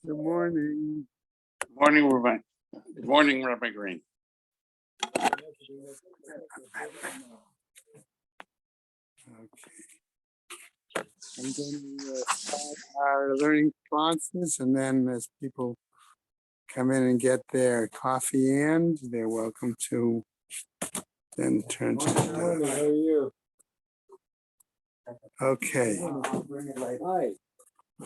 Good morning. Morning, Rabbi. Good morning, Rabbi Green. Okay. I'm going to start our learning responses, and then as people come in and get their coffee and they're welcome to then turn to the. How are you? Okay.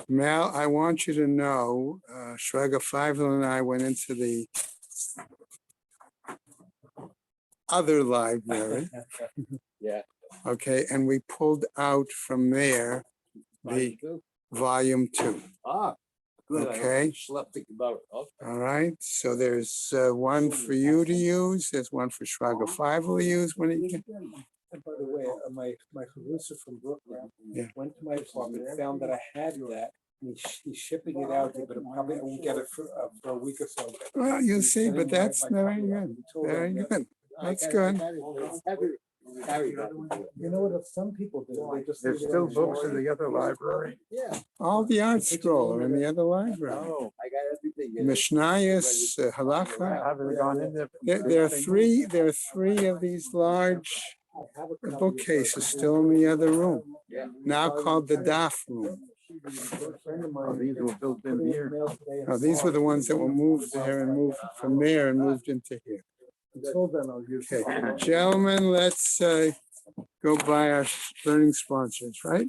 Mel, I want you to know, Shraga Feivel and I went into the other library. Yeah. Okay, and we pulled out from there the volume 2. Good. Okay. I slept thinking about it. Okay. All right, so there's one for you to use. There's one for Shraga Feivel to use when he can. And by the way, my Harusa from Brooklyn went to my apartment, found that I had that. And he's shipping it out here, but probably I won't get it for a week or so. Well, you'll see, but that's very good. Very good. That's good. You know what some people do? They just There's still books in the other library. Yeah. All the art scroll are in the other library. Oh, I got everything. Mishnayos, I Halacha. haven't gone in there. There are three of these large bookcases still in the other room, now called the Daf room. Oh, these were built in here. Now, these were the ones that were moved there and moved from there and moved into here. Okay, gentlemen, let's go by our learning sponsors, right?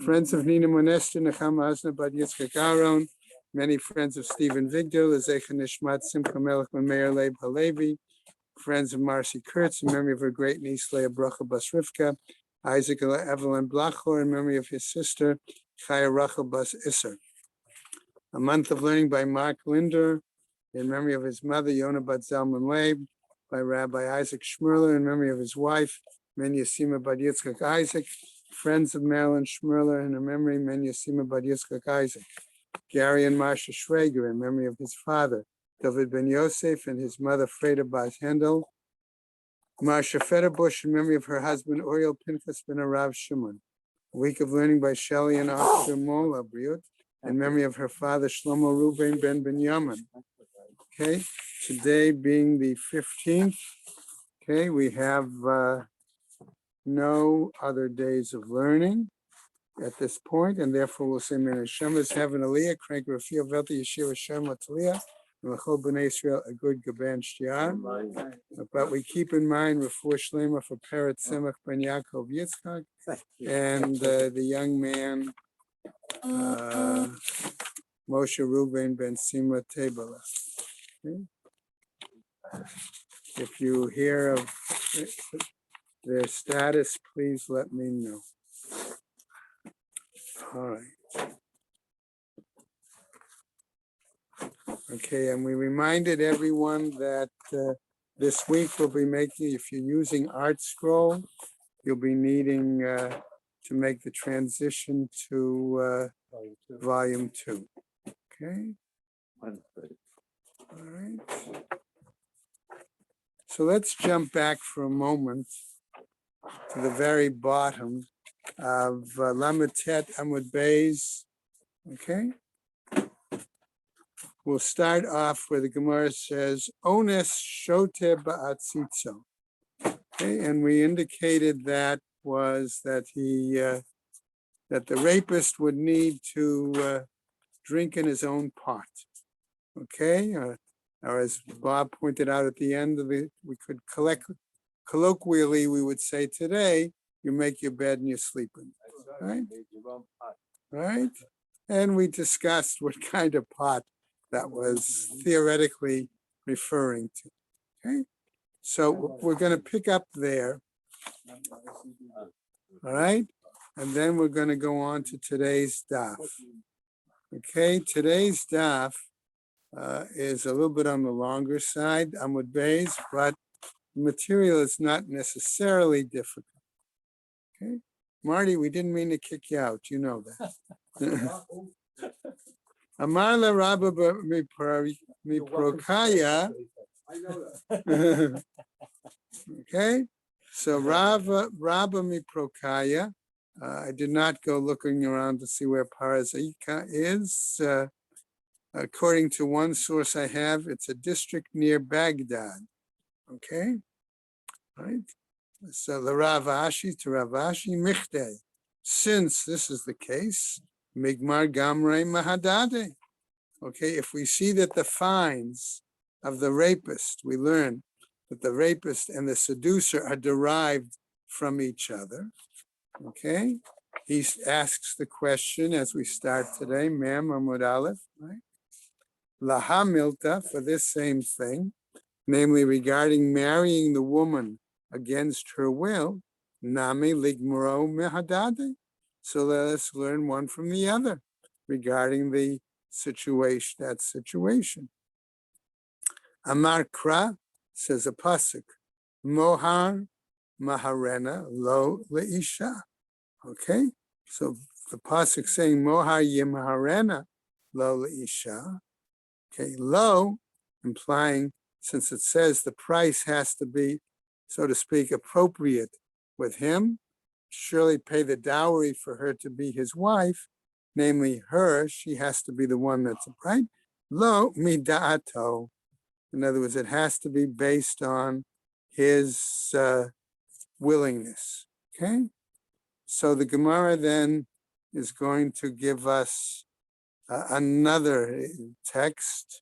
Friends of Nina Monester, Nechama Asna Bad Yitzchak Aaron, many friends of Stephen Vigdil, Zecha Nishmat Simcha Melech Meir Leib Halevi, friends of Marcy Kurtz, in memory of her great niece Leah Bracha Bas Rivka, Isaac Evelyn Blachor, in memory of his sister Chaya Rachel Bas Isser. A month of learning by Mark Linder, in memory of his mother Yonah Bat Zalman Leib, by Rabbi Isaac Schmerler, in memory of his wife Menyasima Bat Yitzchak Isaac, friends of Marilyn Schmerler, in her memory Menyasima Bat Yitzchak Isaac. Gary and Marsha Schrager, in memory of his father David Ben Yosef and his mother Freda Bas Hendel. Marsha Federbush, in memory of her husband Oriel Pinchas Ben Arav Shimon. A week of learning by Shelley and Oscar Mola Briut, in memory of her father Shlomo Ruben Ben Binyamin. Okay, today being the 15th, okay, we have no other days of learning at this point, and therefore we'll say Min Hashemas Heaven Aliyah, Crank Rafia Velta Yeshiva Shem Lataliah, and L'chol B'nai Israel a good Gaban Shtiar. But we keep in mind Refuah Shlema for Peret Semach Ben Yaakov Yitzchak and the young man Moshe Ruben Ben Sima Tebala. Okay. If you hear of their status, please let me know. All right. Okay, and we reminded everyone that this week we'll be making, if you're using Art Scroll, you'll be needing to make the transition to volume 2. Okay. All right. So let's jump back for a moment to the very bottom of Lametet Amud Beis. Okay. We'll start off where the Gemara says, Ones shote ba'atzitzo. Okay, and we indicated that was that that the rapist would need to drink in his own pot. Okay, or as Bob pointed out at the end of we could colloquially, we would say today, you make your bed and you sleep in it, right? Right? And we discussed what kind of pot that was theoretically referring to. Okay, so we're going to pick up there. All right, and then we're going to go on to today's daf. Okay, today's daf is a little bit on the longer side, Amud Beis, but the material is not necessarily difficult. Okay, Marty, we didn't mean to kick you out. You know that. Amar la Rabba mi prokaya. Okay, so Rabba mi prokaya. I did not go looking around to see where Parazika is. According to one source I have, it's a district near Baghdad. Okay, right? So the Rav Ashi to Rav Ashi Michte. Since this is the case, Migmar Gamrei Mahadade. Okay, if we see that the fines of the rapist, we learn that the rapist and the seducer are derived from each other. Okay, he asks the question as we start today, Mem Amud Aleph, right? Laha Milta, for this same thing, namely regarding marrying the woman against her will, Nami Ligmuro Mehadade. So let us learn one from the other regarding the situation, that situation. Amar Kra says a pasuk, Mohar Maharena lo leisha. Okay, so the pasuk saying Mohar Yemaharena lo leisha. Okay, lo implying, since it says the price has to be, so to speak, appropriate with him, surely pay the dowry for her to be his wife, namely her, she has to be the one that's right. Lo mida'ato. In other words, it has to be based on his willingness. Okay? So the Gemara then is going to give us another text,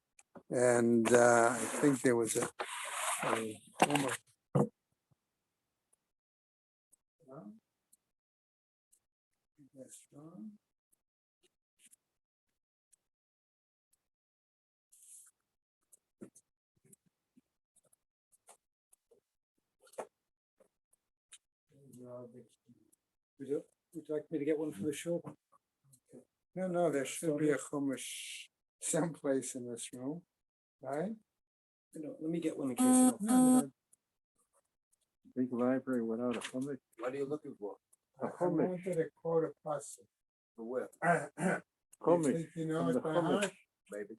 and I think there was a that's wrong. Would you like me to get one from the shop? No, there should be a chumash someplace in this room, right? No, let me get one in case you don't. No, Big library without a chumash. What are you looking for? I wanted to quote a pasuk. For what? Chumash, You know from it the by chumash. heart? Maybe.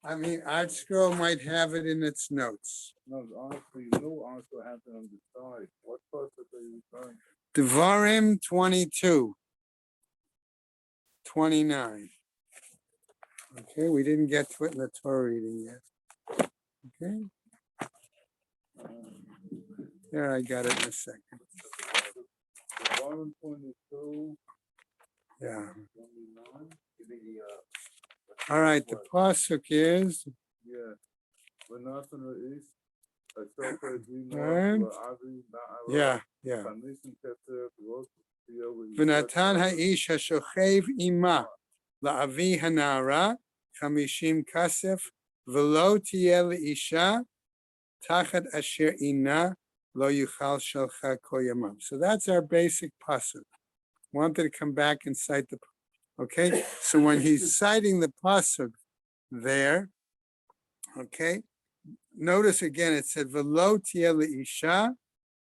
I mean, Art Scroll might have it in its notes. No, honestly, you also have to understand what process are you referring to? Devarim 22, 29. Okay, we didn't get to it in the Torah reading yet. Okay. There, I got it in a second. Volume 22, Yeah. 29, Give me the, All right, the pasuk is, yeah. We're not in the east. A sofa is And- yeah. V'natan ha'ish hashochev ima la'avi hanara 50 kasef v'lo tiyeh le'isha tachat asher ina lo yuchal shalcha kol yamam. So that's our basic pasuk. Wanted to come back and cite the, okay? So when he's citing the pasuk there, okay, notice again it said v'lo tiyeh le'isha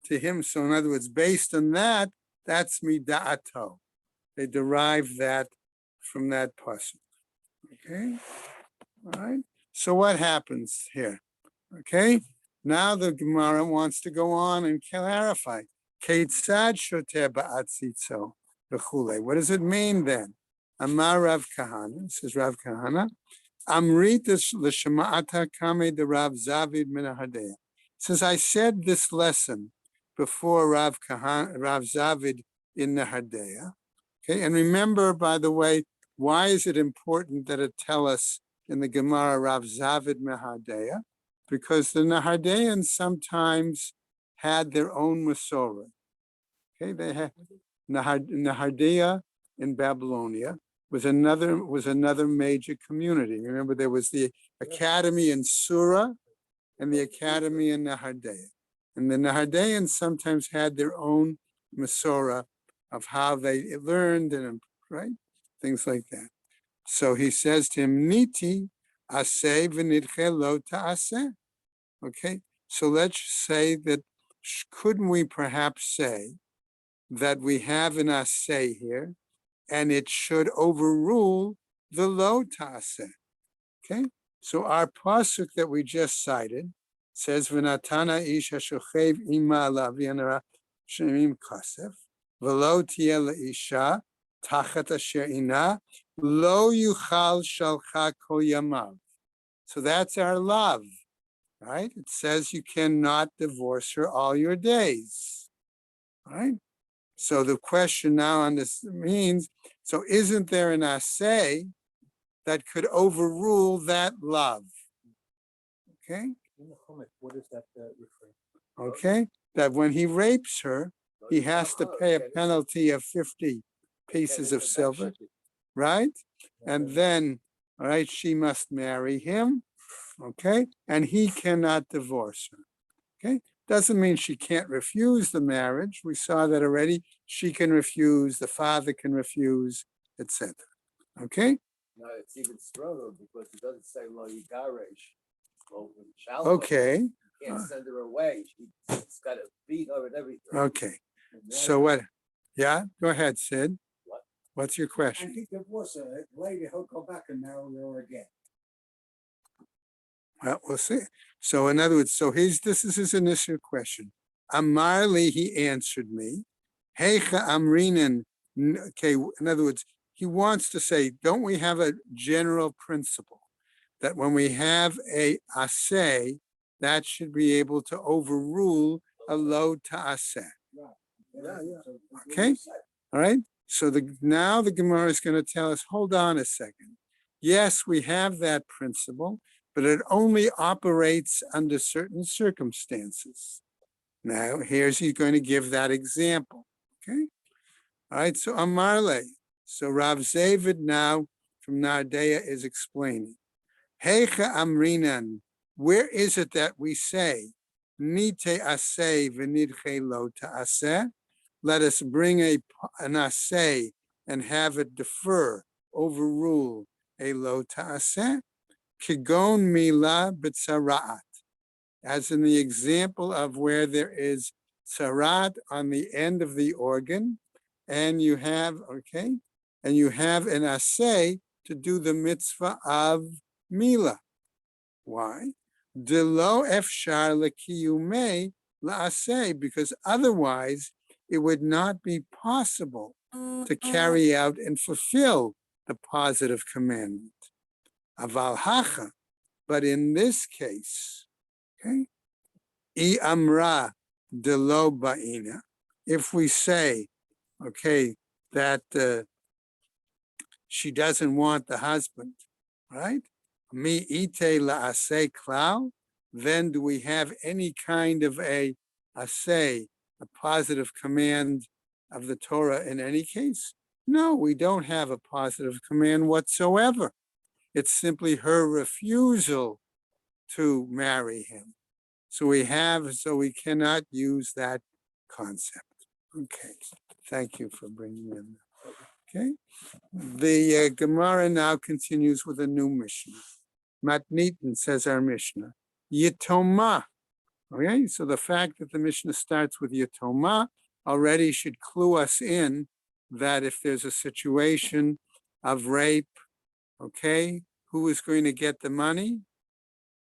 to him. So in other words, based on that, that's mida'ato. They derive that from that pasuk. Okay, all right. So what happens here? Okay, now the Gemara wants to go on and clarify. Keitzad shoteh ba'atzitzo v'chulei. What does it mean then? Amar Rav Kahana, says Rav Kahana, Amritas l'shema'ata kame de Rav Zavid min haDeya. Since I said this lesson before Rav Zavid in Nahadeya. Okay, and remember, by the way, why is it important that it tell us in the Gemara Rav Zavid Nahadeya? Because the Nahadeyans sometimes had their own Masorah. Okay, they had Nahadeya in Babylonia was another major community. Remember, there was the academy in Surah and the academy in Nahadeya. And the Nahadeyans sometimes had their own Masorah of how they learned and right things like that. So he says to him, "Niti aseh v'nidche lo ta'aseh." Okay, so let's say that couldn't we perhaps say that we have an aseh here, and it should overrule the lo ta'aseh. Okay, so our pasuk that we just cited says v'natana ish hashochev ima la'avianara shemim kasef v'lo tiyeh le'isha tachat asher ina Lo yuchal shalcha kol yamav. So that's our love, right? It says you cannot divorce her all your days, right? So the question now on this means, so isn't there an assay that could overrule that love? Okay, In the Chumash, what is that referring? okay, that when he rapes her, he has to pay a penalty of 50 pieces of silver, right? And then, all right, she must marry him, okay? And he cannot divorce her, okay? Doesn't mean she can't refuse the marriage. We saw that already. She can refuse, the father can refuse, etc. Okay? Now it's even stronger because it doesn't say lo yigaresh. Okay. You can't send her away. She's got to beat her and everything. Okay. So what? Yeah, go ahead, Sid. What? What's your And question? he divorced her, later he'll go back and marry her again. Well, we'll see. So in other words, this is his initial question. Amarli, he answered me. Heicha amrinan. Okay, in other words, he wants to say, don't we have a general principle that when we have a assay, that should be able to overrule a lo ta'aseh? Okay, all right. So now the Gemara is going to tell us, hold on a second. Yes, we have that principle, but it only operates under certain circumstances. Now, he's going to give that example. Okay. All right. So Amarle. So Rav Zavid now from Nardea is explaining. Heicha amrinan. Where is it that we say nite aseh v'nidche lo ta'aseh? Let us bring an assay and have it defer, overrule a lo ta'aseh, kigon mila b'tzara'at, as in the example of where there is tzarat on the end of the organ, and you have, okay, and you have an assay to do the mitzvah of mila. Why? De lo efshar lekiyumei la'aseh, because otherwise it would not be possible to carry out and fulfill the positive commandment. Aval hacha, but in this case, okay, I amra de lo ba'ina, if we say, okay, that she doesn't want the husband, right? Mi ite la'aseh klal, then do we have any kind of a positive command of the Torah in any case? No, we don't have a positive command whatsoever. It's simply her refusal to marry him. So we cannot use that concept. Okay, thank you for bringing in. Okay, the Gemara now continues with a new Mishnah. Matnitin, says our Mishnah, Yitoma. Okay, so the fact that the Mishnah starts with Yitoma already should clue us in that if there's a situation of rape, okay, who is going to get the money?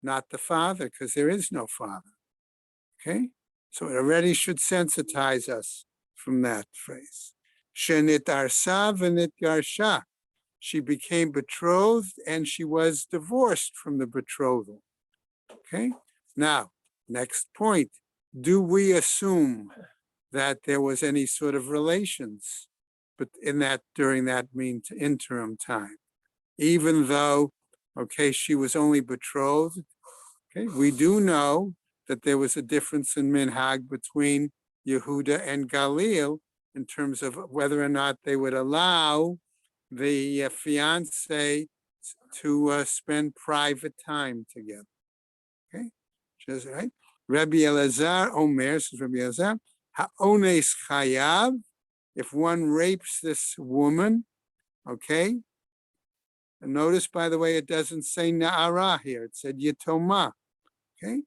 Not the father, because there is no father. Okay, so it already should sensitize us from that phrase. Shenit arsa v'nit garsha. She became betrothed and she was divorced from the betrothal. Okay, now, next point. Do we assume that there was any sort of relations but during that interim time? Even though, okay, she was only betrothed, okay, we do know that there was a difference in minhag between Yehuda and Galil in terms of whether or not they would allow the fiance to spend private time together. Okay, just right. Rabbi Elazar Omer, says Rabbi Elazar, ha'ones chayav, if one rapes this woman, okay. And notice, by the way, it doesn't say na'ara here. It said yitoma. Okay,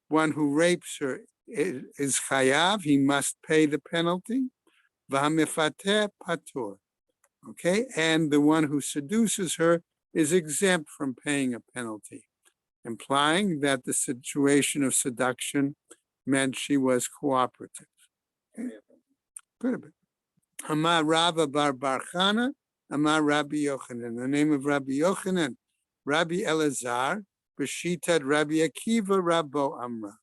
one who rapes her is chayav. He must pay the penalty. V'hamifateh patur. Okay, and the one who seduces her is exempt from paying a penalty, implying that the situation of seduction meant she was cooperative. Okay. Good a bit. Hamar Rava bar Barchana, Amar Rabbi Yochanan. The name of Rabbi Yochanan, Rabbi Elazar, B'shitad Rabbi Akiva Rabbo Amra.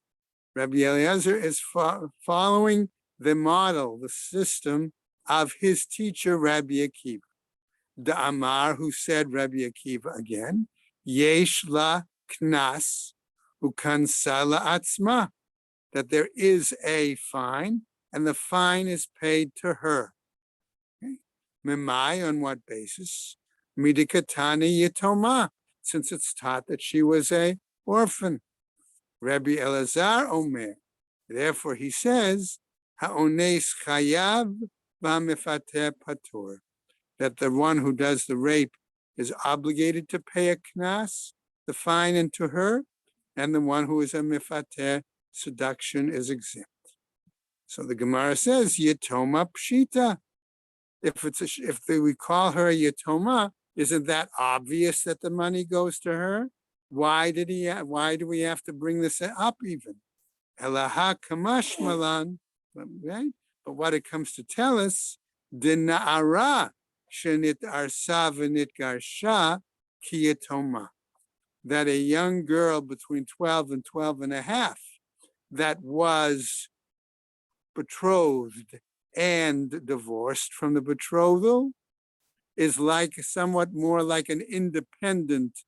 Rabbi Eliezer is following the model, the system of his teacher, Rabbi Akiva. The Amar, who said Rabbi Akiva again, Yesh la knas ukansa la atzma, that there is a fine and the fine is paid to her. Okay. Memai, on what basis? Midikatani yitoma, since it's taught that she was a orphan. Rabbi Elazar Omer. Therefore, he says, Ha'ones chayav v'hamifateh patur, that the one who does the rape is obligated to pay a knas, the fine, into her, and the one who is a mifateh, seduction, is exempt. So the Gemara says, Yetoma pshita. If we call her a Yetoma, isn't that obvious that the money goes to her? Why do we have to bring this up even? Elaha kamash malan, right? But what it comes to tell us, dina'ara shenit arsa v'nit garsha kiyetoma, that a young girl between 12 and 12 and a half that was betrothed and divorced from the betrothal is somewhat more like an independent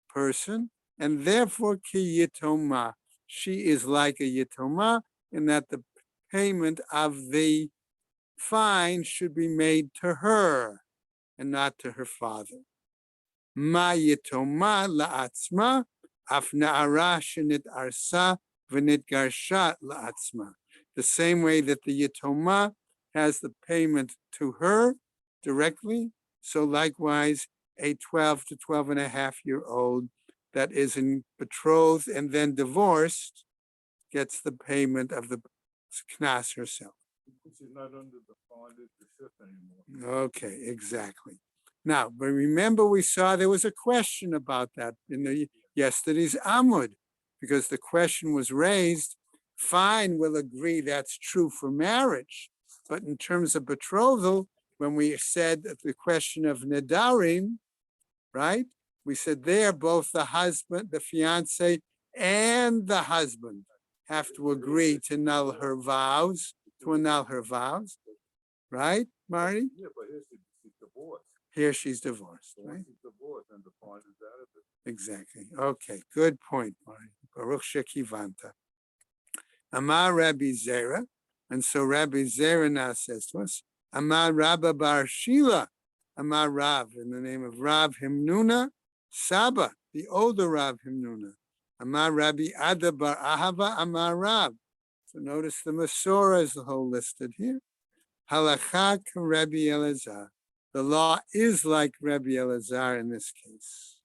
person, and therefore ki yitoma, she is like a yitoma, in that the payment of the fine should be made to her and not to her father. Ma yitoma la'atzma, af na'ara shenit arsa v'nit garsha la'atzma. The same way that the yitoma has the payment to her directly, so likewise a 12 to 12 and a half year old that is betrothed and then divorced gets the payment of the knas herself. She's not under the fathership anymore. Okay, exactly. Now, but remember we saw there was a question about that in yesterday's Amud, because the question was raised, fine, we'll agree that's true for marriage, but in terms of betrothal, when we said that the question of nedarim, right? We said there both the husband, the fiance, and the husband have to agree to annul her vows, right, Marty? Yeah, but here she's divorced. Here she's divorced, So right? once she's divorced and the father's out of it. Exactly. Okay, good point, Marty. Baruch shekivanta. Amar Rabbi Zera, and so Rabbi Zera now says to us, Amar Rabba Bar Shila, Amar Rav, in the name of Rav Himnuna, Saba, the older Rav Himnuna, Amar Rabbi Ada Bar Ahava, Amar Rav. So notice the Masorah is the whole listed here. Halakha Rabbi Elazar. The law is like Rabbi Elazar in this case.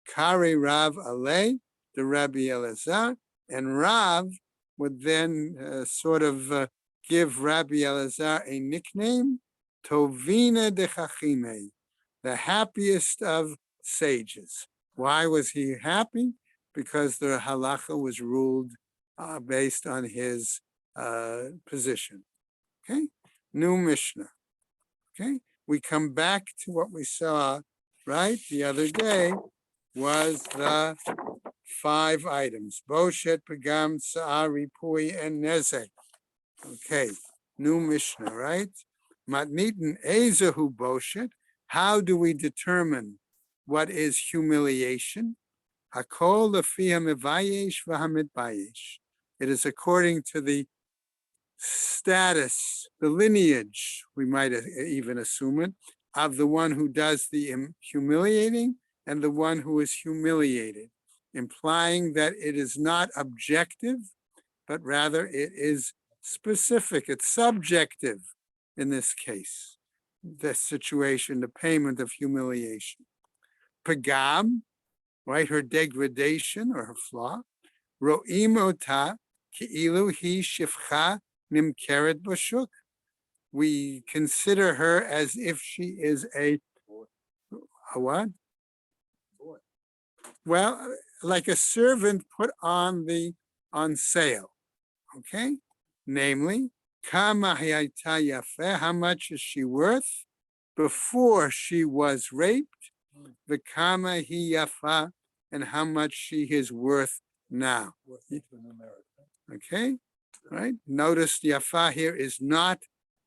Kari Rav Alei, the Rabbi Elazar, and Rav would then give Rabbi Elazar a nickname, Tovina de Chachime, the happiest of sages. Why was he happy? Because the halacha was ruled based on his position. Okay, new Mishnah. Okay, we come back to what we saw, right, the other day, was the 5 items: Boshet, Pagam, Sa'ar, Ripui, and Nezek. Okay, new Mishnah, right? Matnitin Ezahu Boshet. How do we determine what is humiliation? Hakol lefi hamivayesh v'hamidbayesh. It is according to the status, the lineage, we might even assume it, of the one who does the humiliating and the one who is humiliated, implying that it is not objective, but rather it is specific, it's subjective in this case, the situation, the payment of humiliation. Pagam, right, her degradation or her flaw. Ro'im ota ki'ilu hi shifcha nimkeret b'shuk. We consider her as if she is a what? Well, like a servant put on sale. Okay, namely, kama hayayta yafeh, how much is she worth? before she was raped, the kama hi yafa, and how much she is worth now. Okay, right? Notice the yafa here is not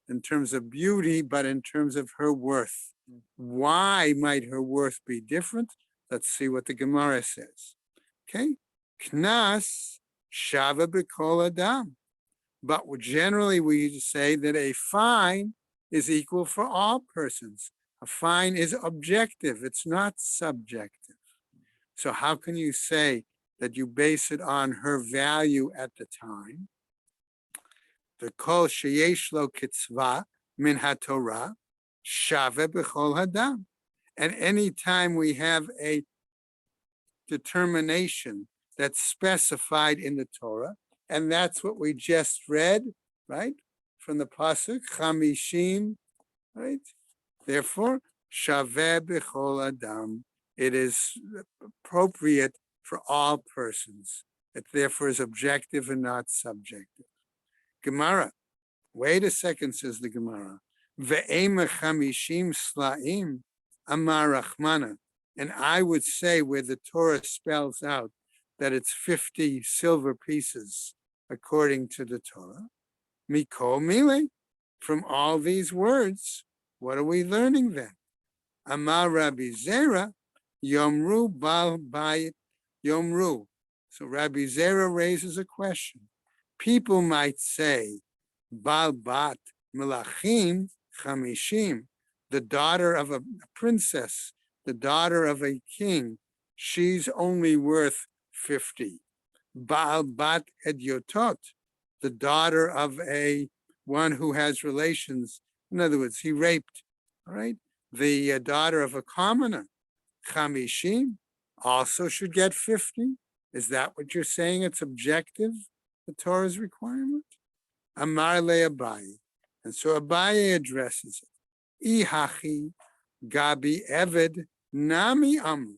in terms of beauty, but in terms of her worth. Why might her worth be different? Let's see what the Gemara says. Okay, knas shava b'kol adam. But generally we say that a fine is equal for all persons. A fine is objective, it's not subjective. So how can you say that you base it on her value at the time? The kol sheyesh lo kitzva min haTorah shave b'chol hadam. And any time we have a determination that's specified in the Torah, and that's what we just read, right? From the pasuk, chamishim, right? Therefore, shaveh b'chol adam. It is appropriate for all persons. It therefore is objective and not subjective. Gemara, wait a second, says the Gemara. Ve'ema chamishim slaim amar Rachmana. And I would say where the Torah spells out that it's 50 silver pieces according to the Torah. Mikol mile, from all these words, what are we learning then? Amar Rabbi Zera, Yomru Bal Bayit Yomru. So Rabbi Zera raises a question. People might say, Bal Bat Melachim Chamishim, the daughter of a princess, the daughter of a king, she's only worth 50. Baal Bat Edyotot, the daughter of a one who has relations. In other words, he raped, all right? The daughter of a commoner, Chamishim, also should get 50. Is that what you're saying? It's objective, the Torah's requirement? Amar le Abaye. And so Abaye addresses it. Ihachi Gabi Eved Nami Amru.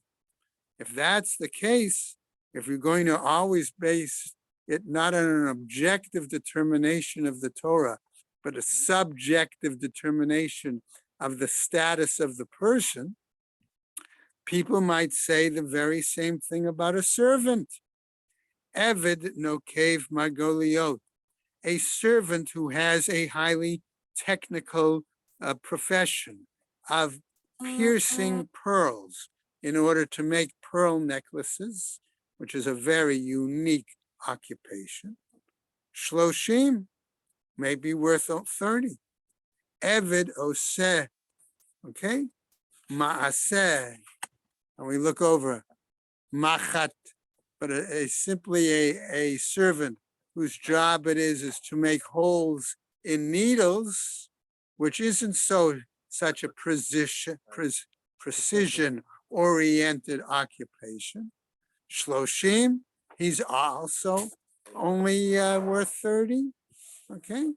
If that's the case, if you're going to always base it not on an objective determination of the Torah, but a subjective determination of the status of the person, people might say the very same thing about a servant. Eved nokev margoliot, a servant who has a highly technical profession of piercing pearls in order to make pearl necklaces, which is a very unique occupation. Shloshim may be worth 30. Eved oseh, okay? Ma'aseh, and we look over machat, but simply a servant whose job it is to make holes in needles, which isn't such a precision-oriented occupation. Shloshim, he's also only worth 30, okay?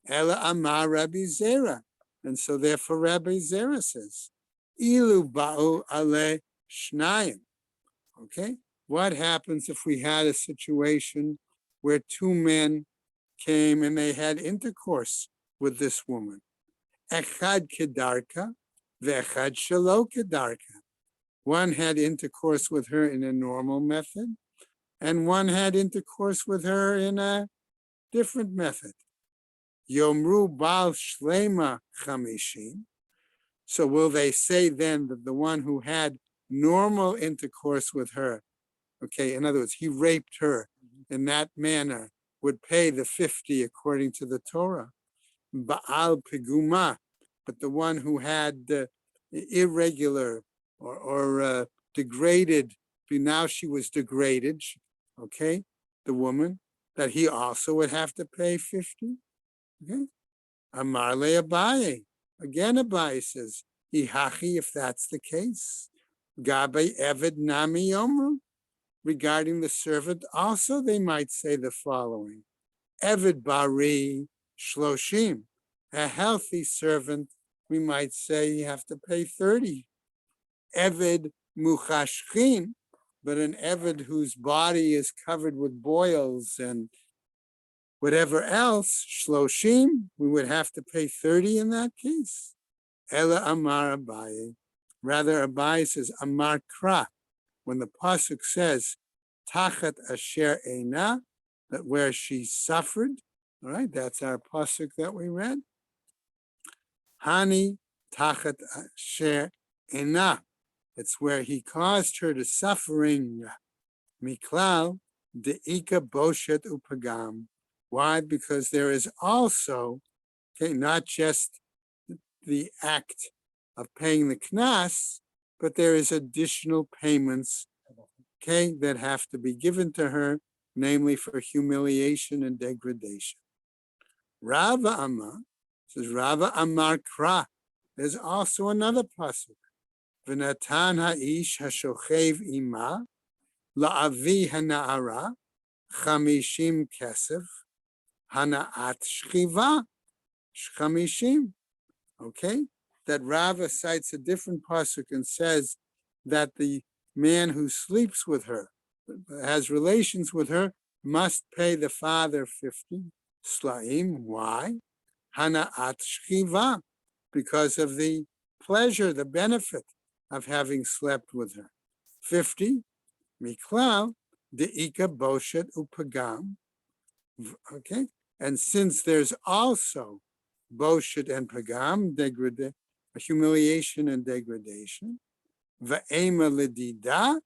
Ela amar Rabbi Zera. And so therefore Rabbi Zera says, Ilu ba'u ale shnayim. Okay? What happens if we had a situation where two men came and they had intercourse with this woman? Echad kedarka, ve'echad shelo kedarka. One had intercourse with her in a normal method, and one had intercourse with her in a different method. Yomru bal shlema chamishim. So will they say then that the one who had normal intercourse with her, okay, in other words, he raped her in that manner, would pay the 50 according to the Torah? Baal piguma, but the one who had irregular or degraded, now she was degraded, okay, the woman, that he also would have to pay 50. Okay, Amar le Abaye. Again, Abaye says, Ihachi, if that's the case. Gabe Eved Nami Yomru. Regarding the servant, also they might say the following. Eved Bari Shloshim. A healthy servant, we might say you have to pay 30. Eved Muchashchin, but an Eved whose body is covered with boils and whatever else, Shloshim, we would have to pay 30 in that case. Ela Amar Abaye. Rather, Abaye says Amar Kra. When the pasuk says Tachat Asher Eina, that where she suffered, all right, that's our pasuk that we read. Hani Tachat Asher Eina. It's where he caused her to suffering. Miklal deika boshet upagam. Why? Because there is also, okay, not just the act of paying the knas, but there is additional payments, okay, that have to be given to her, namely for humiliation and degradation. Rava Amar says Rava Amar Kra. There's also another pasuk. V'natan ha'ish hashochev ima la'avi hana'ara chamishim kesef hana'at shchiva chamishim. Okay, that Rava cites a different pasuk and says that the man who sleeps with her, has relations with her, must pay the father 50 slaim. Why? Hana'at shchiva, because of the pleasure, the benefit of having slept with her. 50 miklal deika boshet upagam. Okay, and since there's also boshet and pagam, humiliation and degradation, va'ema ledida.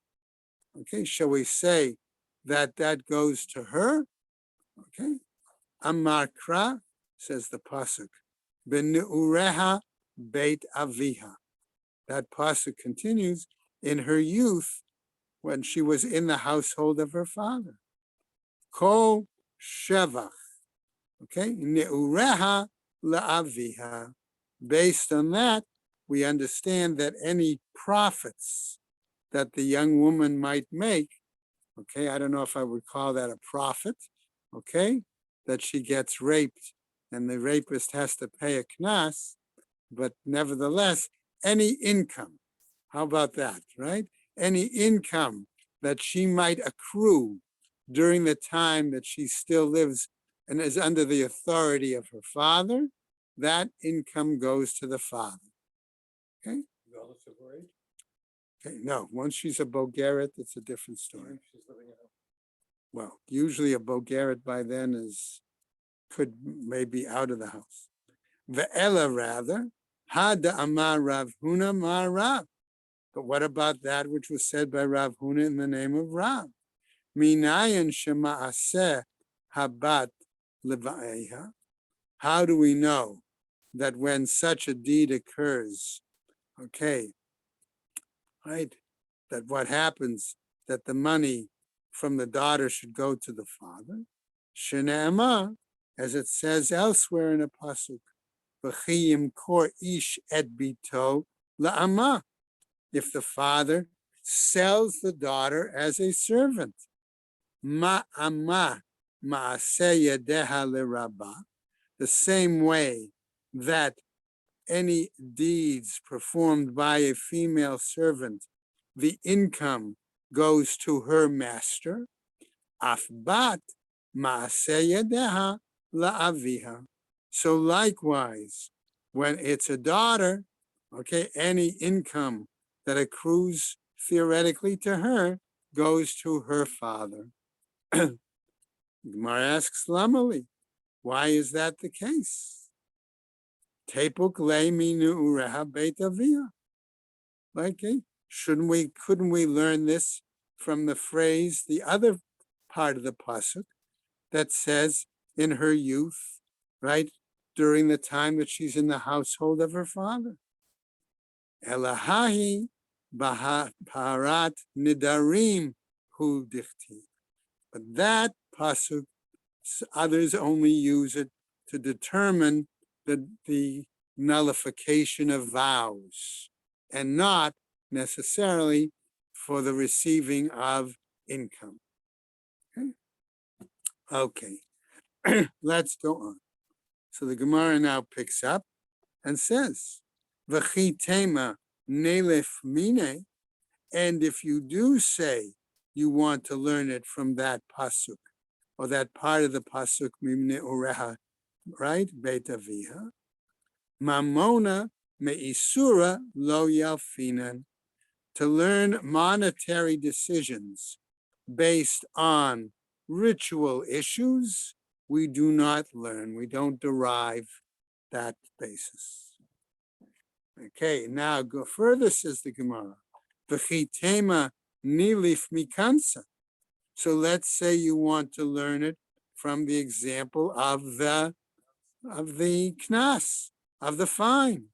Okay, shall we say that that goes to her? Okay, Amar Kra, says the pasuk, B'neureha beit aviha. That pasuk continues, in her youth, when she was in the household of her father. Kol shevach. Okay, neureha la'aviha. Based on that, we understand that any profits that the young woman might make, okay, I don't know if I would call that a profit, okay, that she gets raped and the rapist has to pay a knas, but nevertheless, any income, how about that, right? Any income that she might accrue during the time that she still lives and is under the authority of her father, that income goes to the father. Okay? Regardless of her age? Okay, no, once she's a Bogaret, it's a different story. She's living at home. Well, usually a Bogaret by then could maybe out of the house. Ve'ela rather, Hada Amar Rav Huna Mar Rav. But what about that which was said by Rav Huna in the name of Rav? Minayan Shema'aseh Habat Leva'eha. How do we know that when such a deed occurs, okay, right, that what happens, that the money from the daughter should go to the father? Shene'emah, as it says elsewhere in a pasuk, v'chiyim kor ish et bito la'amah. If the father sells the daughter as a servant, ma'amah ma'aseh yadeha l'rabah, the same way that any deeds performed by a female servant, the income goes to her master. Afbat ma'aseh yadeha la'aviha. So likewise, when it's a daughter, okay, any income that accrues theoretically to her goes to her father. Gemara asks Lamali, why is that the case? Tepuk le minu ureha beit avia. Okay, couldn't we learn this from the phrase, the other part of the pasuk that says in her youth, right, during the time that she's in the household of her father? Elahahi baharat nidarim hu dichti. But that pasuk, others only use it to determine the nullification of vows, and not necessarily for the receiving of income. Okay, let's go on. So the Gemara now picks up and says, "V'chi tema nelef mine," and if you do say you want to learn it from that pasuk, or that part of the pasuk, mimne ureha, right, beit aviha, mamona me'isura lo yalfinan, to learn monetary decisions based on ritual issues, we do not learn. We don't derive that basis. Okay, now go further, says the Gemara. V'chitema nilif mikansa. So let's say you want to learn it from the example of the knas, of the fine.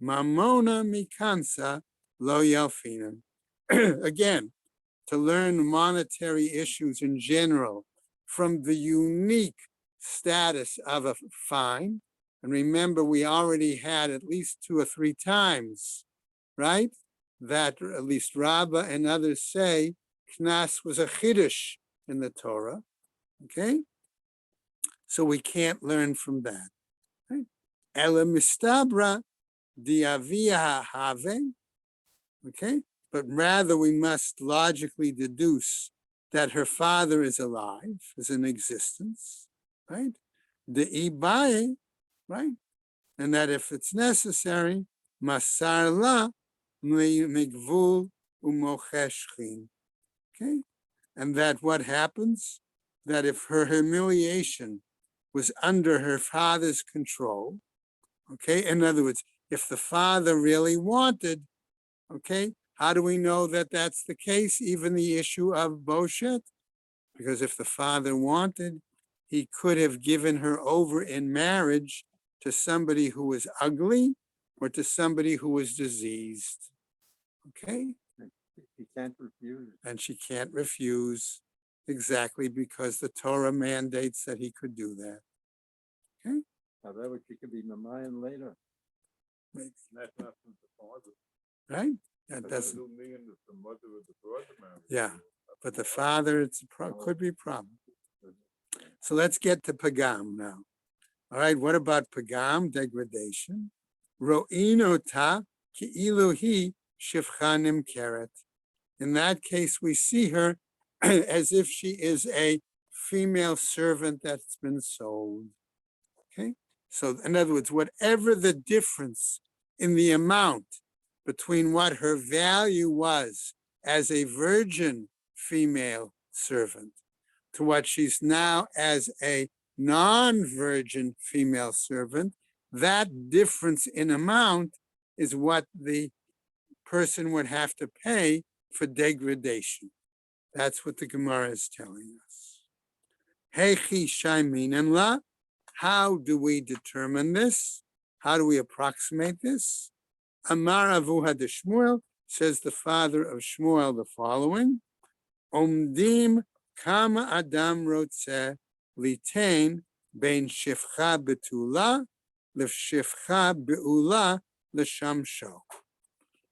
Mamona mikansa lo yalfinan. Again, to learn monetary issues in general from the unique status of a fine. And remember, we already had at least 2 or 3 times, right? That at least Rabbah and others say Knas was a chiddush in the Torah, okay? So we can't learn from that. Right? Ela mistabra diavia have, okay? But rather we must logically deduce that her father is alive, is in existence, right? The ibaye, right? And that if it's necessary, masar la migvul umocheshchin, okay? And that what happens, that if her humiliation was under her father's control, okay? In other words, if the father really wanted, okay, how do we know that that's the case? Even the issue of Boshet? Because if the father wanted, he could have given her over in marriage to somebody who was ugly or to somebody who was diseased. Okay? He can't refuse. And she can't refuse exactly because the Torah mandates that he could do that. Okay? However, she could be Mamayan later. Maybe. That's not from the father. Right? That doesn't. Yeah. But the father, could be a problem. So let's get to Pagam now. All right, what about Pagam, degradation? Ro'inota ki'iluhi shifchanim keret. In that case, we see her as if she is a female servant that's been sold. Okay, so in other words, whatever the difference in the amount between what her value was as a virgin female servant to what she's now as a non-virgin female servant, that difference in amount is what the person would have to pay for degradation. That's what the Gemara is telling us. Heichi shaimin la. How do we determine this? How do we approximate this? Amar Avuha de Shmuel, says the father of Shmuel, the following: Omdim kama adam rotzeh litain bein shifcha betula leshifcha beula leshamsho.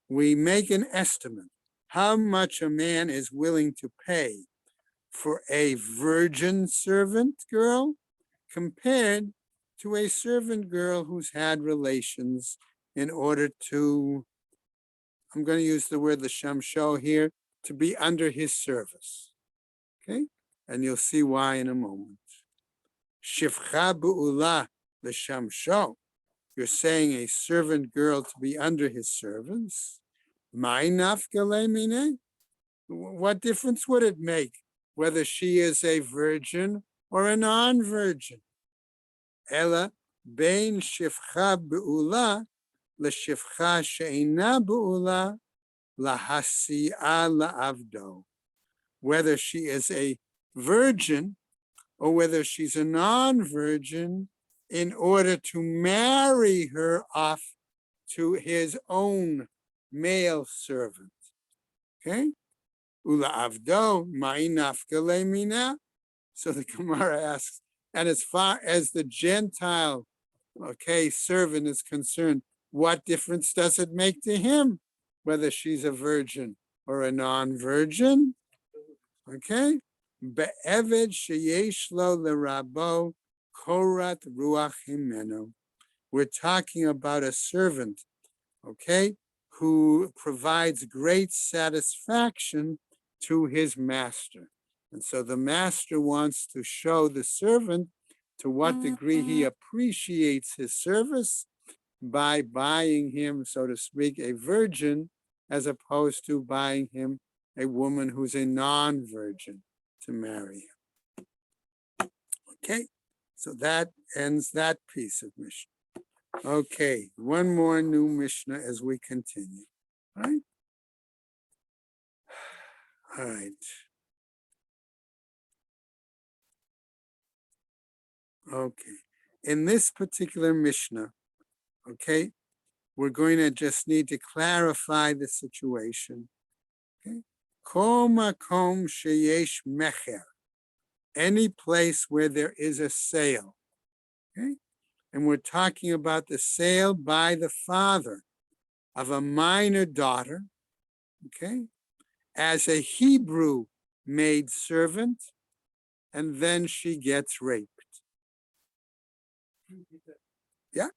We make an estimate how much a man is willing to pay for a virgin servant girl compared to a servant girl who's had relations in order to, I'm going to use the word l'shamsho here, to be under his service. Okay? And you'll see why in a moment. Shifcha bu'ula l'shamsho. You're saying a servant girl to be under his servants. What difference would it make whether she is a virgin or a non-virgin? Ella bein shifcha be'ula l'shifcha she'ina be'ula lahasi'a la'avdo. Whether she is a virgin or whether she's a non-virgin, in order to marry her off to his own male servant. Okay? Ula avdo ma'inafkele mina. So the Gemara asks, and as far as the Gentile, okay, servant is concerned, what difference does it make to him whether she's a virgin or a non-virgin? Okay? Be'eved sheyesh lo lerabo korat ruach himenu. We're talking about a servant, okay, who provides great satisfaction to his master. And so the master wants to show the servant to what degree he appreciates his service by buying him, so to speak, a virgin, as opposed to buying him a woman who's a non-virgin to marry him. Okay, so that ends that piece of Mishnah. Okay, one more new Mishnah as we continue. All right. All right. Okay. In this particular Mishnah, okay, we're going to just need to clarify the situation. Okay. Kol makom sheyesh mecher, any place where there is a sale. Okay. And we're talking about the sale by the father of a minor daughter, okay, as a Hebrew maid servant, and then she gets raped. Yeah,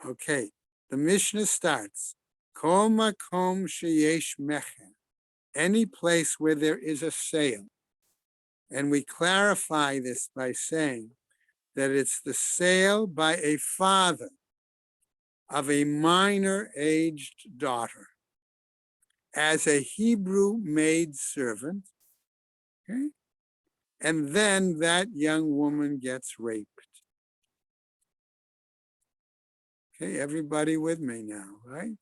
okay. The Mishnah starts, Kol makom sheyesh mecher, any place where there is a sale. And we clarify this by saying that it's the sale by a father of a minor aged daughter as a Hebrew maid servant, okay? And then that young woman gets raped. Okay, everybody with me now, right?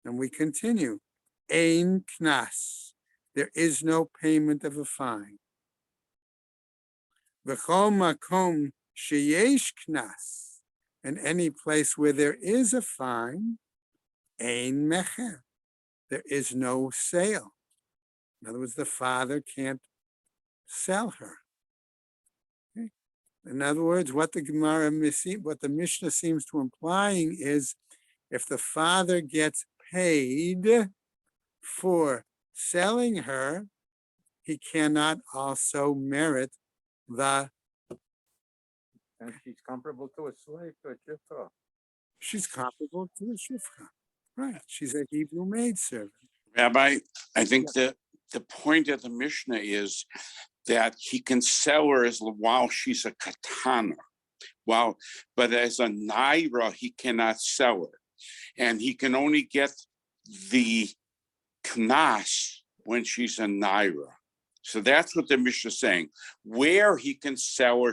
And we continue. Ein knas, there is no payment of a fine. V'chol makom sheyesh knas, and any place where there is a fine, ein mecher, there is no sale. In other words, the father can't sell her. Okay? In other words, what the Mishnah seems to implying is, if the father gets paid for selling her, he cannot also merit the. And she's comparable to a slave, to a shifra. She's comparable to a shifra, right? She's a Hebrew maidservant. Rabbi, I think that the point of the Mishnah is that he can sell her while she's a katana. But as a naira, he cannot sell her. And he can only get the knas when she's a naira. So that's what the Mishnah is saying. Where he can sell her,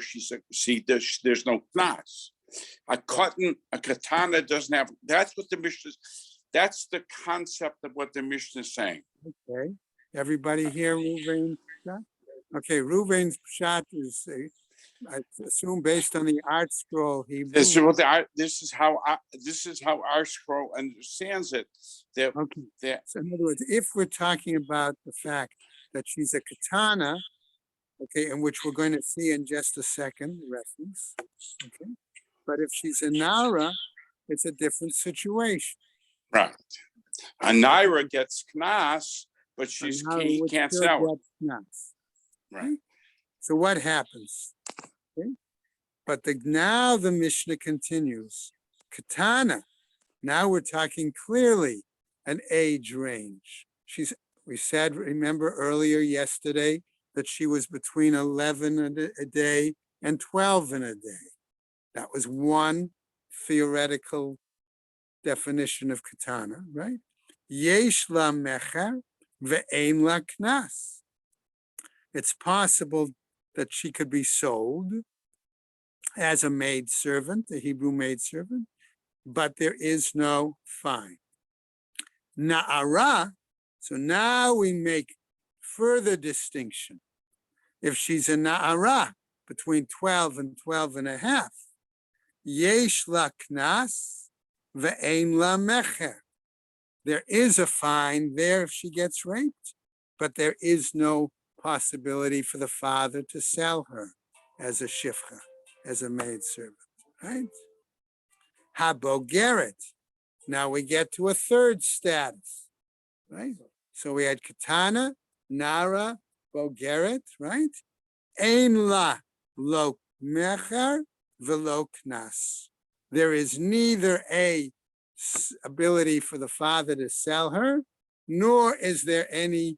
there's no knas. A katana doesn't have, that's what the Mishnah is. That's the concept of what the Mishnah is saying. Okay. Everybody here, Ruvain's shot? Okay, Ruvain's shot is, I assume, based on the art scroll. This is how our scroll understands it. Okay. So in other words, if we're talking about the fact that she's a katana, okay, and which we're going to see in just a second, reference, okay. But if she's a nara, it's a different situation. Right. A naira gets knas, but he can't sell it. Right. So what happens? Okay. But now the Mishnah continues. Katana. Now we're talking clearly an age range. We said, remember earlier yesterday, that she was between 11 a day and 12 in a day. That was one theoretical definition of katana, right? Yesh la mecher ve'ein la knas. It's possible that she could be sold as a maid servant, a Hebrew maid servant, but there is no fine. Na'ara, so now we make further distinction. If she's a na'ara between 12 and 12 and a half, yesh la knas ve'ein la mecher. There is a fine there if she gets raped, but there is no possibility for the father to sell her as a shifcha, as a maidservant, right? Habogeret. Now we get to a third status, right? So we had katana, nara, bogeret, right? Ein la lo mecher velo knas. There is neither a ability for the father to sell her, nor is there any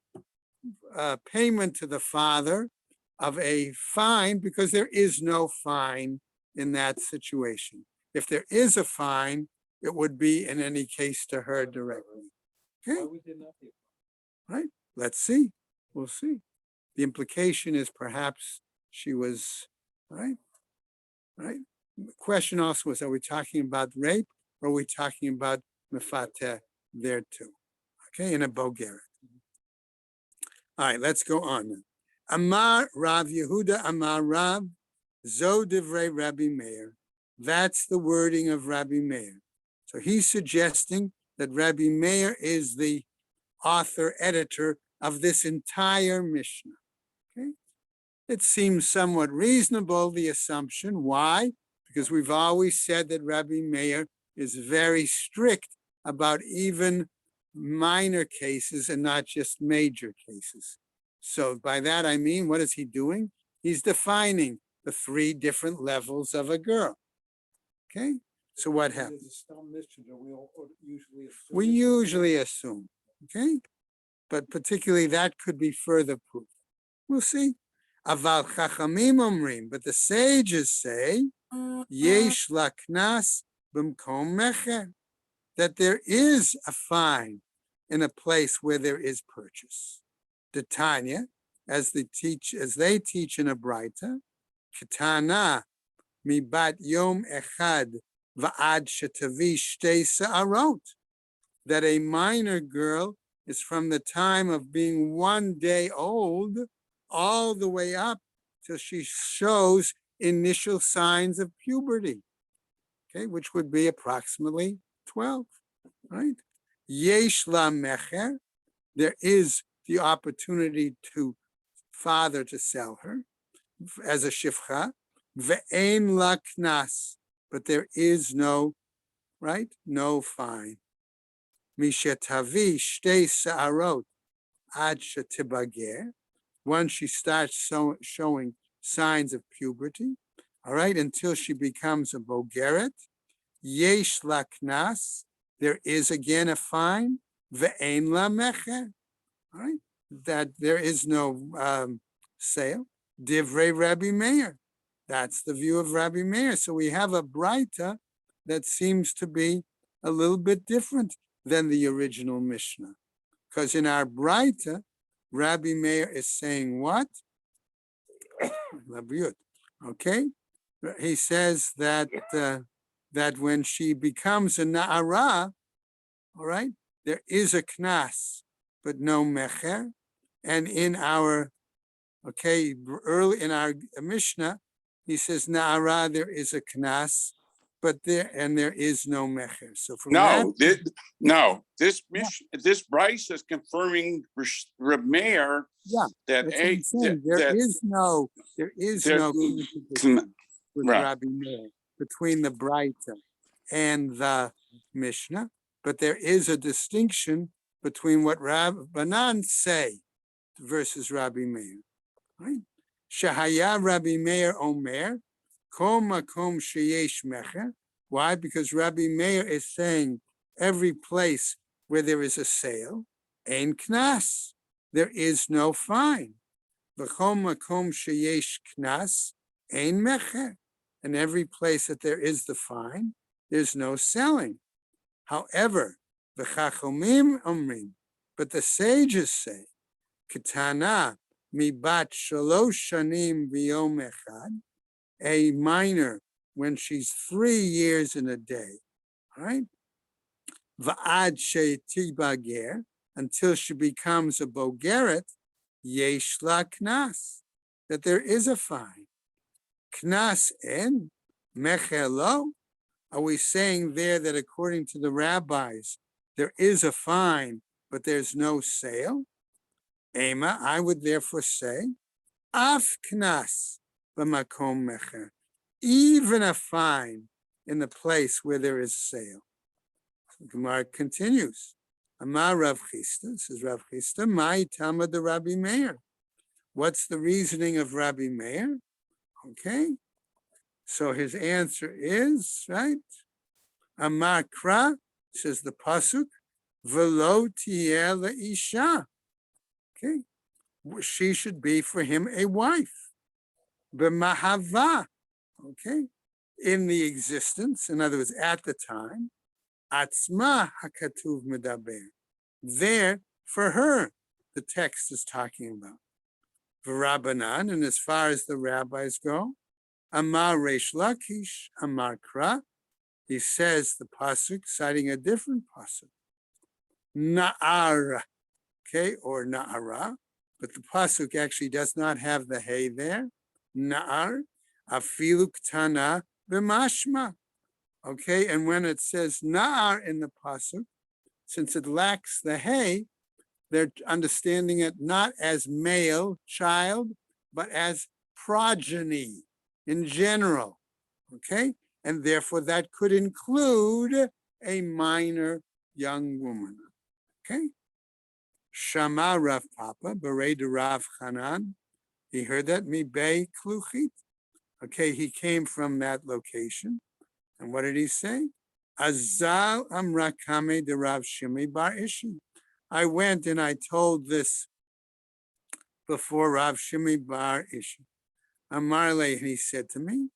payment to the father of a fine, because there is no fine in that situation. If there is a fine, it would be in any case to her directly. Okay, Why we did not do it? right? Let's see. We'll see. The implication is perhaps she was, right? Right? The question also was, are we talking about rape or are we talking about mefateh there too? Okay, in a bogeret. All right, let's go on then. Amar Rav Yehuda Amar Rav Zo Divrei Rabbi Meir. That's the wording of Rabbi Meir. So he's suggesting that Rabbi Meir is the author, editor of this entire Mishnah. Okay, it seems somewhat reasonable, the assumption. Why? Because we've always said that Rabbi Meir is very strict about even minor cases and not just major cases. So by that I mean, what is he doing? He's defining the 3 different levels of a girl. Okay, so what happens? There's a Stam Mishnah that we all usually assume. We usually assume, okay? But particularly that could be further proof. We'll see. Aval chachamim omrim, but the sages say, yesh laknas b'mkom mecher, that there is a fine in a place where there is purchase. The Tanya, as they teach in a Braita, Ketana mibat yom echad va'ad shetavi shtei sa'arot, that a minor girl is from the time of being 1 day old all the way up till she shows initial signs of puberty, okay, which would be approximately 12, right? Yesh la mecher, there is the opportunity to father to sell her as a shifcha, ve'en la knas, but there is no, right, no fine. Mishetavi shtei sa'arot ad shetibager, once she starts showing signs of puberty, all right, until she becomes a bogeret, yesh la knas, there is again a fine, ve'en la mecher, all right, that there is no sale. Divrei Rabbi Meir, that's the view of Rabbi Meir. So we have a Braita that seems to be a little bit different than the original Mishnah, because in our Braita, Rabbi Meir is saying what? Okay, he says that that when she becomes a na'ara, all right, there is a knas, but no mecher. And in our, okay, early in our Mishnah, he says na'ara, there is a knas, but there is no mecher. So from this Bryce is confirming Reb Meir that there is no communication with Rabbi Meir between the Braita and the Mishnah, but there is a distinction between what Rabbanan say versus Rabbi Meir. Right? Shahaya Rabbi Meir Omer, Kol Makom Sheyesh Mecher. Why? Because Rabbi Meir is saying every place where there is a sale, ein knas, there is no fine. V'chol makom sheyesh knas, ein mecher. And every place that there is the fine, there's no selling. However, v'chachomim omrim, but the sages say, ketana mibat shalosh shanim v'yom echad, a minor when she's 3 years and a day, right? Va'ad she'tibager, until she becomes a bogeret, yesh la knas, that there is a fine. Knas en, mecher lo. Are we saying there that according to the rabbis, there is a fine, but there's no sale? Ema, I would therefore say, af knas b'makom mecher, even a fine in the place where there is sale. Gemara continues. Amar Rav Chisda, says Rav Chisda, my Tama de Rabbi Meir. What's the reasoning of Rabbi Meir? Okay, so his answer is, right? Amar Kra, says the pasuk, v'lo tiyeh le'isha. Okay, she should be for him a wife. B'mahava. Okay, in the existence, in other words, at the time, Atzma hakatuv medaber. There, for her, the text is talking about. V'Rabbanan, and as far as the rabbis go, Amar Reish Lakish, Amar Kra, he says the pasuk, citing a different pasuk, Na'ara, okay, or Na'ara, but the pasuk actually does not have the hey there. Na'ar, afilu ktana b'mashma. Okay, and when it says Na'ar in the pasuk, since it lacks the hey, they're understanding it not as male child, but as progeny in general. Okay, and therefore that could include a minor young woman. Okay, Shama Rav Papa, Berei de Rav Hanan. He heard that, Mi Bei Kluchit. Okay, he came from that location. And what did he say? Azal Amrakame de Rav Shimi Bar Ishi. I went and I told this before Rav Shimi Bar Ishi. Amarle, and he said to me,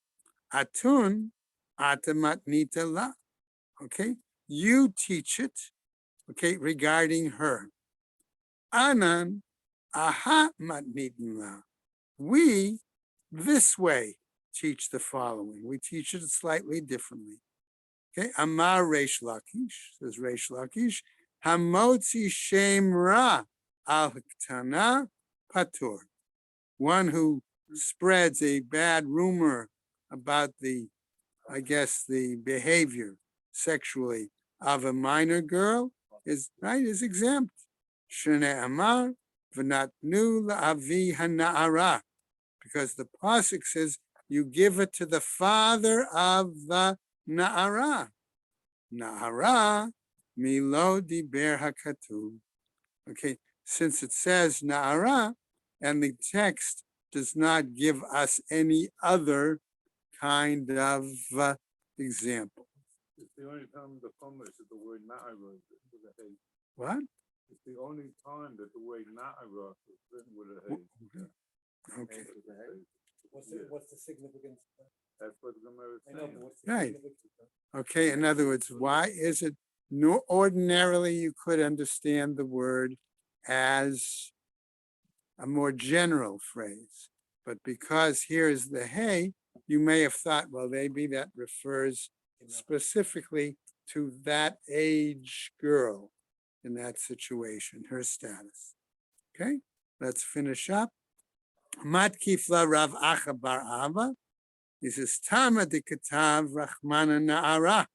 Atun Atamat Nita La. Okay, you teach it, okay, regarding her. Anan Aha Matnitin La. We, this way, teach the following. We teach it slightly differently. Okay, Amar Reish Lakish, says Reish Lakish, Hamotzi Shem Ra al Ktana Patur. One who spreads a bad rumor about the, I guess, the behavior sexually of a minor girl is right, is exempt. Shene Amar V'natnu la'avi hana'ara. Because the pasuk says you give it to the father of the na'ara. Na'ara milo diber hakatuv. Okay, since it says na'ara, and the text does not give us any other kind of example. It's the only time the Chumash is the word Na'ara is with a hey. What? It's the only time that the word Na'ara is written with a hey. Okay. What's the significance? That's what the Gemara is I know, saying. but what's the Right. significance? Okay, in other words, why is it no ordinarily you could understand the word as a more general phrase, but because here is the hey, you may have thought, well, maybe that refers specifically to that age girl in that situation, her status. Okay, let's finish up. Matkifla Rav Acha Bar Ava. He says, Tama de Katav Rachmana Na'ara.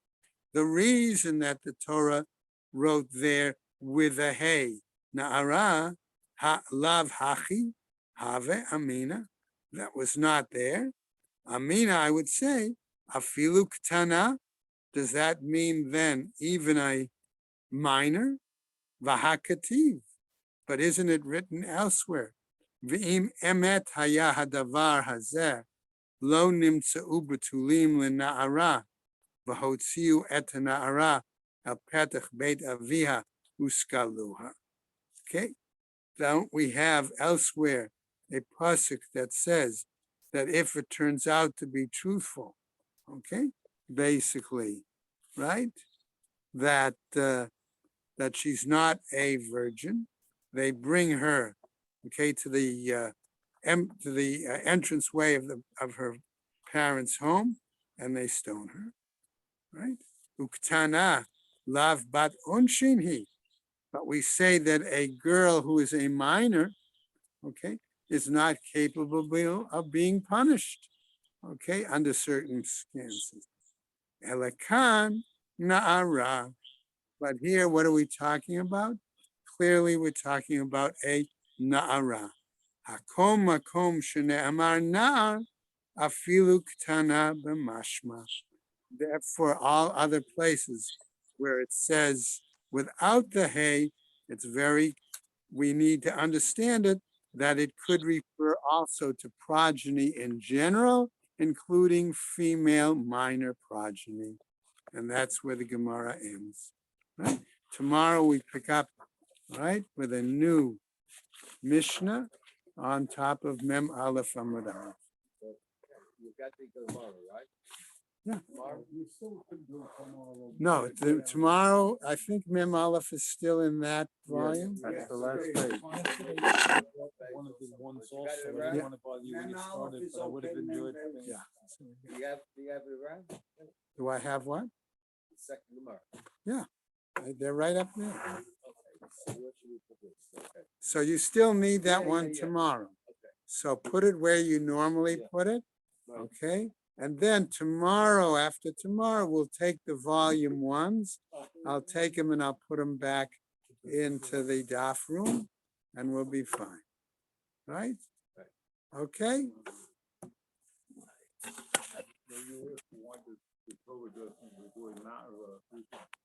The reason that the Torah wrote there with a hey, Na'ara, lav hachi, have amina, that was not there. Amina, I would say, afilu ktana, does that mean then even a minor? Vahakativ, but isn't it written elsewhere? V'im emet haya hadavar hazeh, lo nimtza'u betulim lena'ara, v'hotziu et na'ara al petach beit aviha uskaluha. Okay, don't we have elsewhere a pasuk that says that if it turns out to be truthful, okay, basically, right, that that she's not a virgin, they bring her, okay, to the entranceway of her parents' home, and they stone her, right? Uktana lav bat unshin he. But we say that a girl who is a minor, okay, is not capable of being punished, okay, under certain circumstances. Elakan na'ara. But here, what are we talking about? Clearly, we're talking about a na'ara. Hakom makom shene'amar na'ar afilu ktana b'mashma. Therefore, all other places where it says without the hey, it's very, we need to understand it, that it could refer also to progeny in general, including female minor progeny. And that's where the Gemara ends. Right? Tomorrow we pick up, right, with a new Mishnah on top of Mem Aleph Amud Aleph. You got the Gemara, right? You still could do it tomorrow. No, tomorrow, I think Mem Aleph is still in that volume. That's the last page. One of the ones also, I Yeah. didn't want to bother you when you started, but I would have enjoyed. Yeah. Do you have it around? Do I have what? Second tomorrow. They're right up there. Okay, so what should we put this? Okay. So you still need that Yeah, one yeah, yeah. tomorrow. Okay. So put it where you normally Yeah. put it, Right. okay? And then tomorrow, after tomorrow, we'll take the volume ones. I'll take them and I'll put them back into the DAF room and we'll be fine. Right? Okay? Maybe if you wanted to cover this, we do it now,